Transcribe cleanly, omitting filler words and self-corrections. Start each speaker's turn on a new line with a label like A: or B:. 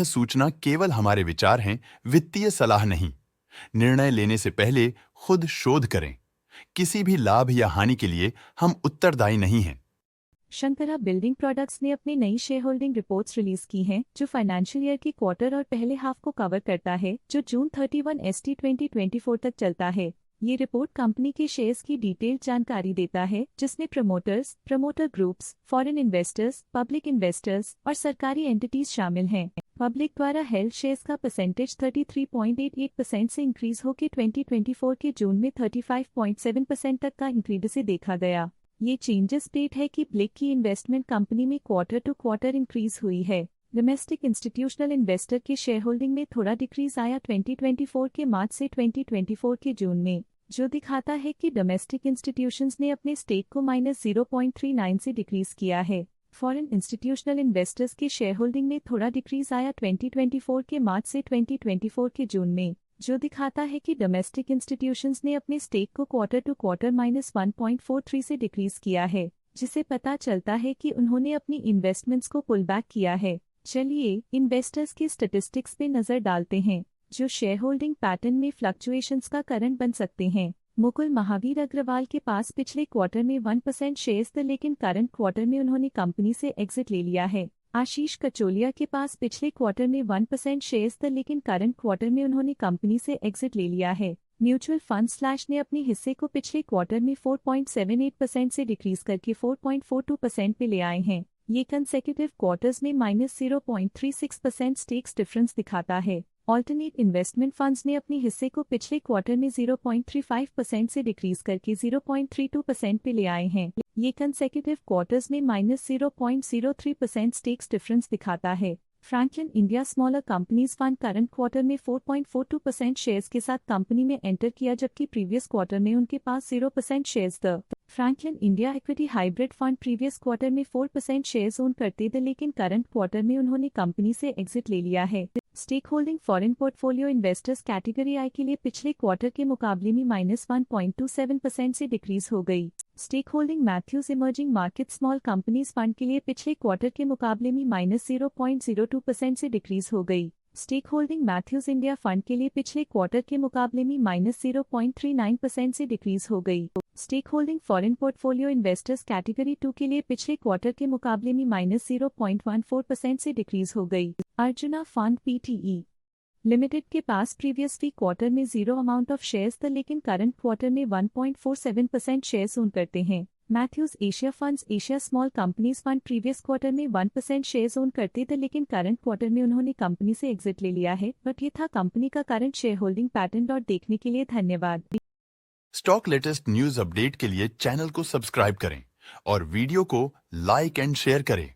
A: सूचना केवल हमारे विचार हैं, वित्तीय सलाह नहीं। निर्णय लेने से पहले खुद शोध करें। किसी भी लाभ या हानि के लिए हम उत्तरदायी नहीं हैं।
B: शंकरा बिल्डिंग प्रोडक्ट्स ने अपनी नई शेयर होल्डिंग रिपोर्ट्स रिलीज की हैं, जो फाइनेंशियल ईयर की क्वार्टर और पहले हाफ को कवर करता है, जो जून 31 ST 2024 तक चलता है। ये रिपोर्ट कंपनी के शेयर्स की डिटेल्ड जानकारी देता है, जिसमें promoters, promoter groups, foreign investors, public investors और सरकारी एंटिटीज शामिल हैं। पब्लिक द्वारा हेल्ड शेयर्स का परसेंटेज 33.88% से इंक्रीज होकर 2024 के जून में 35.7% तक का इंक्रीज से देखा गया। ये चेंजेस डेट है कि ब्लिक की इन्वेस्टमेंट कंपनी में क्वार्टर टू क्वार्टर इंक्रीज हुई है। डोमेस्टिक इंस्टीट्यूशनल इन्वेस्टर के शेयर होल्डिंग में थोड़ा डिक्रीज आया 2024 के मार्च से 2024 के जून में, जो दिखाता है कि डोमेस्टिक इंस्टीट्यूशंस ने अपने स्टेक को -0.39 से डिक्रीज किया है। फॉरेन इंस्टीट्यूशनल इन्वेस्टर्स के शेयर होल्डिंग में थोड़ा डिक्रीज आया 2024 के मार्च से 2024 के जून में, जो दिखाता है कि डोमेस्टिक इंस्टीट्यूशंस ने अपने स्टेक को क्वार्टर टू क्वार्टर -1.43 से डिक्रीज किया है, जिसे पता चलता है कि उन्होंने अपनी इन्वेस्टमेंट्स को पुल बैक किया है। चलिए इन्वेस्टर्स की स्टैटिस्टिक्स पे नजर डालते हैं, जो शेयर होल्डिंग पैटर्न में फ्लक्चुएशंस का कारण बन सकते हैं। मुकुल महावीर अग्रवाल के पास पिछले क्वार्टर में 1% शेयर्स थे, लेकिन करंट क्वार्टर में उन्होंने कंपनी से एग्जिट ले लिया है। आशीष कचोलिया के पास पिछले क्वार्टर में 1% शेयर्स थे, लेकिन करंट क्वार्टर में उन्होंने कंपनी से एग्जिट ले लिया है। म्यूचुअल फंड स्लैश ने अपने हिस्से को पिछले क्वार्टर में 4.78% से डिक्रीज करके 4.42% पे ले आए हैं। ये कंसेक्यूटिव क्वार्टर्स में -0.36% स्टेक्स डिफरेंस दिखाता है। ऑल्टरनेट इन्वेस्टमेंट फंड्स ने अपने हिस्से को पिछले क्वार्टर में 0.35% से डिक्रीज करके 0.32% पे ले आए हैं। ये कंसेक्यूटिव क्वार्टर्स में -0.03% स्टेक्स डिफरेंस दिखाता है। Franklin India smaller companies fund current quarter में 4.42% शेयर्स के साथ कंपनी में एंटर किया, जबकि प्रीवियस क्वार्टर में उनके पास 0% शेयर्स थे। Franklin India equity hybrid fund previous quarter में 4% शेयर्स ओन करते थे, लेकिन करंट क्वार्टर में उन्होंने कंपनी से एग्जिट ले लिया है। Stake holding foreign portfolio investors category I के लिए पिछले क्वार्टर के मुकाबले में -1.27% से डिक्रीज हो गई। Stake holding Matthews emerging market small companies fund के लिए पिछले क्वार्टर के मुकाबले में -0.02% से डिक्रीज हो गई। Stake holding Matthews India fund के लिए पिछले क्वार्टर के मुकाबले में -0.39% से डिक्रीज हो गई। Stake holding foreign portfolio investors category 2 के लिए पिछले क्वार्टर के मुकाबले में -0.14% से डिक्रीज हो गई। अर्जुना फंड PTE लिमिटेड के पास प्रीवियस क्वार्टर में 0 अमाउंट ऑफ शेयर्स थे, लेकिन करंट क्वार्टर में 1.47% शेयर्स ओन करते हैं। Matthews Asia funds Asia small companies fund previous quarter में 1% शेयर्स ओन करते थे, लेकिन करंट क्वार्टर में उन्होंने कंपनी से एग्जिट ले लिया है। बट ये था कंपनी का करंट शेयर होल्डिंग पैटर्न। और देखने के लिए धन्यवाद।
A: स्टॉक लेटेस्ट न्यूज अपडेट के लिए चैनल को सब्सक्राइब करें और वीडियो को लाइक एंड शेयर करें।